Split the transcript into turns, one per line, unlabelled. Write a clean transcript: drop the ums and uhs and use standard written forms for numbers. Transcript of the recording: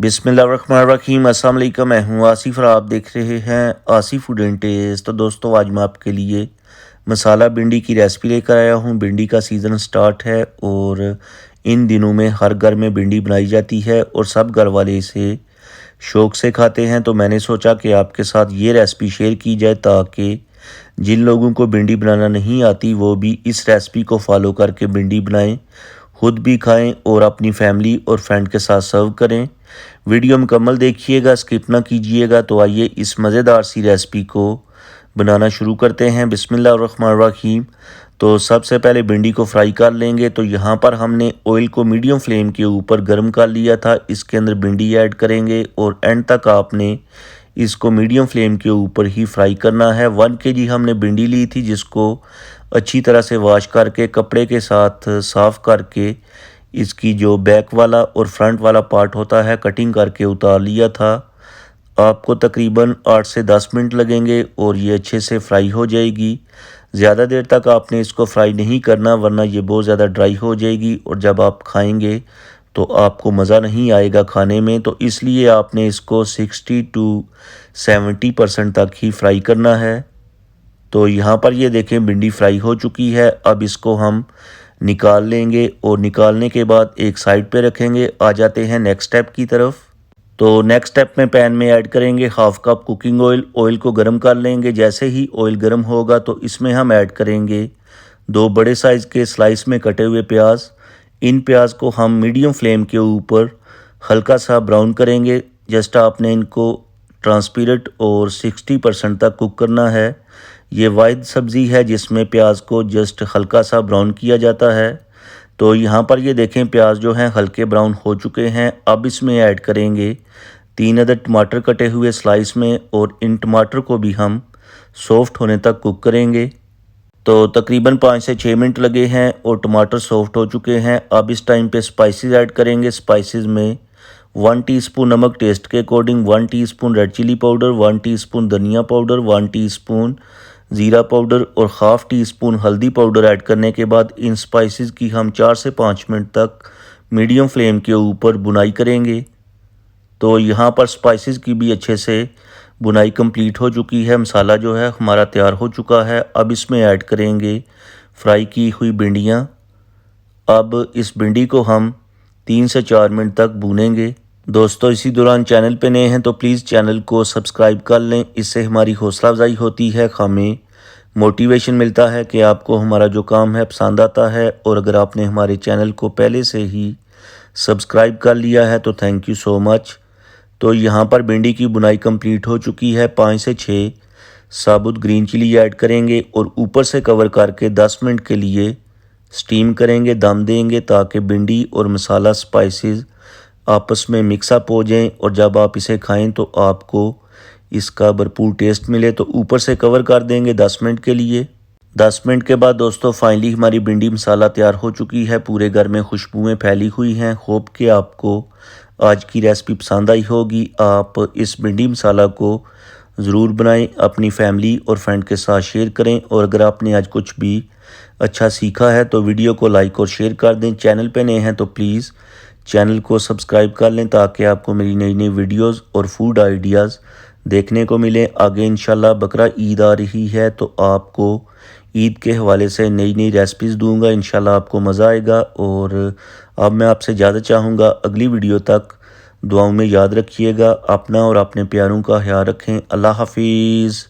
बिस्मिल्लाहिर्रहमानिर्रहीम। अस्सलाम वालेकुम। मैं हूँ आसिफ और आप देख रहे हैं आसिफ फूड एंड टेस्ट। तो दोस्तों, आज मैं आपके लिए मसाला भिंडी की रेसिपी लेकर आया हूँ। भिंडी का सीज़न स्टार्ट है और इन दिनों में हर घर में भिंडी बनाई जाती है और सब घर वाले इसे शौक़ से खाते हैं। तो मैंने सोचा कि आपके साथ ये रेसिपी शेयर की जाए ताकि जिन लोगों को भिंडी बनाना नहीं आती वो भी इस रेसिपी को फॉलो करके भिंडी बनाएं, खुद भी खाएं और अपनी फैमिली और फ्रेंड के साथ सर्व करें। वीडियो मुकम्मल देखिएगा, स्किप ना कीजिएगा। तो आइए इस मज़ेदार सी रेसिपी को बनाना शुरू करते हैं। बिस्मिल्लाहिर्रहमानिर्रहीम। तो सबसे पहले भिंडी को फ्राई कर लेंगे। तो यहाँ पर हमने ऑयल को मीडियम फ्लेम के ऊपर गर्म कर लिया था। इसके अंदर भिंडी ऐड करेंगे और एंड तक आपने इसको मीडियम फ्लेम के ऊपर ही फ्राई करना है। 1 kg हमने भिंडी ली थी, जिसको अच्छी तरह से वॉश करके कपड़े के साथ साफ़ करके इसकी जो बैक वाला और फ्रंट वाला पार्ट होता है कटिंग करके उतार लिया था। आपको तकरीबन 8 से 10 मिनट लगेंगे और ये अच्छे से फ्राई हो जाएगी। ज़्यादा देर तक आपने इसको फ्राई नहीं करना, वरना ये बहुत ज़्यादा ड्राई हो जाएगी और जब आप खाएंगे तो आपको मज़ा नहीं आएगा खाने में। तो इसलिए आपने इसको 60 to 70% तक ही फ्राई करना है। तो यहाँ पर ये देखें भिंडी फ्राई हो चुकी है। अब इसको हम निकाल लेंगे और निकालने के बाद एक साइड पे रखेंगे। आ जाते हैं नेक्स्ट स्टेप की तरफ। तो नेक्स्ट स्टेप में पैन में ऐड करेंगे 1/2 कप कुकिंग ऑयल। ऑयल को गर्म कर लेंगे। जैसे ही ऑयल गर्म होगा तो इसमें हम ऐड करेंगे 2 बड़े साइज़ के स्लाइस में कटे हुए प्याज। इन प्याज को हम मीडियम फ्लेम के ऊपर हल्का सा ब्राउन करेंगे। जस्ट आपने इनको ट्रांसपेरेंट और 60% तक कुक करना है। ये वाहिद सब्ज़ी है जिसमें प्याज को जस्ट हल्का सा ब्राउन किया जाता है। तो यहाँ पर ये देखें प्याज जो हैं हल्के ब्राउन हो चुके हैं। अब इसमें ऐड करेंगे 3 अदर टमाटर कटे हुए स्लाइस में और इन टमाटर को भी हम सॉफ्ट होने तक कुक करेंगे। तो तकरीबन 5 से 6 मिनट लगे हैं और टमाटर सॉफ्ट हो चुके हैं। अब इस टाइम पे स्पाइसेस ऐड करेंगे। स्पाइसेस में 1 टीस्पून नमक टेस्ट के according, 1 teaspoon red chilli powder, 1 teaspoon धनिया पाउडर, 1 टीस्पून ज़ीरा पाउडर और 1/2 टीस्पून हल्दी पाउडर ऐड करने के बाद इन स्पाइसेस की हम 4 से 5 मिनट तक मीडियम फ्लेम के ऊपर बुनाई करेंगे। तो यहाँ पर स्पाइसेस की भी अच्छे से बुनाई कंप्लीट हो चुकी है। मसाला जो है हमारा तैयार हो चुका है। अब इसमें ऐड करेंगे फ्राई की हुई भिंडियाँ। अब इस भिंडी को हम 3 से 4 मिनट तक भूनेंगे। दोस्तों, इसी दौरान चैनल पे नए हैं तो प्लीज़ चैनल को सब्सक्राइब कर लें। इससे हमारी हौसला अफजाई होती है, हमें मोटिवेशन मिलता है कि आपको हमारा जो काम है पसंद आता है। और अगर आपने हमारे चैनल को पहले से ही सब्सक्राइब कर लिया है तो थैंक यू सो मच। तो यहाँ पर भिंडी की बुनाई कंप्लीट हो चुकी है। 5 से 6 साबुत ग्रीन चिली ऐड करेंगे और ऊपर से कवर करके 10 मिनट के लिए स्टीम करेंगे, दम देंगे, ताकि भिंडी और मसाला स्पाइसेस आपस में मिक्सअप हो जाएं और जब आप इसे खाएं तो आपको इसका भरपूर टेस्ट मिले। तो ऊपर से कवर कर देंगे 10 मिनट के लिए। 10 मिनट के बाद दोस्तों फाइनली हमारी भिंडी मसाला तैयार हो चुकी है। पूरे घर में खुशबुएं फैली हुई हैं। होप कि आपको आज की रेसिपी पसंद आई होगी। आप इस भिंडी मसाला को ज़रूर बनाएं, अपनी फैमिली और फ्रेंड के साथ शेयर करें। और अगर आपने आज कुछ भी अच्छा सीखा है तो वीडियो को लाइक और शेयर कर दें। चैनल पे नए हैं तो प्लीज़ चैनल को सब्सक्राइब कर लें ताकि आपको मेरी नई नई वीडियोस और फूड आइडियाज़ देखने को मिलें। आगे इंशाल्लाह बकरा ईद आ रही है तो आपको ईद के हवाले से नई नई रेसिपीज़ दूंगा। इंशाल्लाह आपको मज़ा आएगा। और अब मैं आपसे ज़्यादा चाहूँगा अगली वीडियो तक दुआओं में याद रखिएगा। अपना और अपने प्यारों का ख्याल रखें। अल्लाह हाफिज़।